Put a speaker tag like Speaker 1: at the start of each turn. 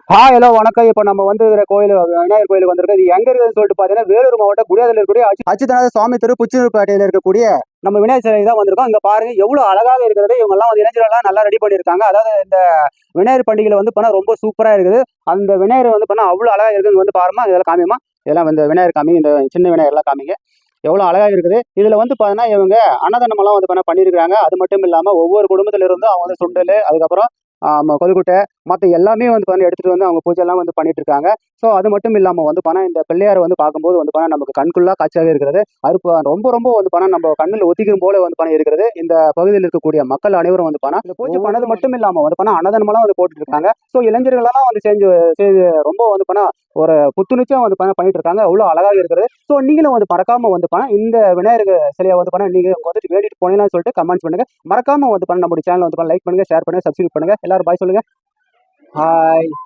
Speaker 1: Hello வணக்கம். இப்போ நம்ம வந்து கோயில் விநாயகர் கோயிலுக்கு வந்திருக்கோம். இது எங்க இருக்குதுன்னு சொல்லிட்டு பார்த்தீங்கன்னா வேலூர் மாவட்டம் குடியாதல இருக்கக்கூடிய அச்சுத்தநாத சுவாமி தெரு புச்சினூர்பேட்டையில் இருக்கக்கூடிய நம்ம விநாயகர் சிலை தான் வந்திருக்கோம். இங்க பாருங்க எவ்வளவு அழகாக இருக்கிறது. இவங்க எல்லாம் வந்து இளைஞர்கள் நல்லா ரெடி பண்ணியிருக்காங்க. அதாவது இந்த விநாயகர் பண்டிகையில வந்து பண்ணா ரொம்ப சூப்பரா இருக்குது. அந்த விநாயகர் வந்து பண்ணா அவ்வளவு அழகா இருக்குன்னு வந்து பாருமா. இதெல்லாம் காமியமா, இதெல்லாம் வந்து விநாயகர் காமி, இந்த சின்ன விநாயகர் எல்லாம் காமிங்க. எவ்வளவு அழகா இருக்குது. இதுல வந்து பாத்தீங்கன்னா இவங்க அன்னதானம் எல்லாம் வந்து பண்ணிருக்காங்க. அது மட்டும் இல்லாம ஒவ்வொரு குடும்பத்தில இருந்தும் அவங்க வந்து சுண்டல், அதுக்கப்புறம் கொழுக்கட்டை, மத்த எல்லாமே வந்து எடுத்துட்டு வந்து அவங்க பூஜை எல்லாம் வந்து பண்ணிட்டு இருக்காங்க. ஸோ அது மட்டும் இல்லாம வந்து இந்த பிள்ளையார வந்து பார்க்கும்போது வந்து நமக்கு கண்கொள்ளா காட்சியாக இருக்கிறது. அது ரொம்ப ரொம்ப வந்து நம்ம கண்ணுல ஒத்திக்கும் போல வந்து இருக்கிறது. இந்த பகுதியில் இருக்கக்கூடிய மக்கள் அனைவரும் வந்து இந்த பூஜை பண்ணது மட்டும் இல்லாம வந்து அன்னதானம் எல்லாம் வந்து போட்டுட்டு இருக்காங்க. ஸோ இளைஞர்கள் எல்லாம் வந்து செய்து ரொம்ப வந்து ஒரு புத்துணர்ச்சியா வந்து பண்ணிட்டு இருக்காங்க. அவ்வளவு அழகாக இருக்கிறது. ஸோ நீங்களும் வந்து மறக்காம வந்து இந்த விநாயகர் சிலையை வந்து நீங்க வந்துட்டு வேண்டிட்டு போனீங்கன்னு சொல்லிட்டு கமெண்ட்ஸ் பண்ணுங்க. மறக்காம வந்து நம்மளுடைய சேனல் வந்து லைக் பண்ணுங்க, ஷேர் பண்ணுங்க, சப்ஸ்கிரைப் பண்ணுங்க. எல்லாரும் பாய் சொல்லுங்க. ஹாய்.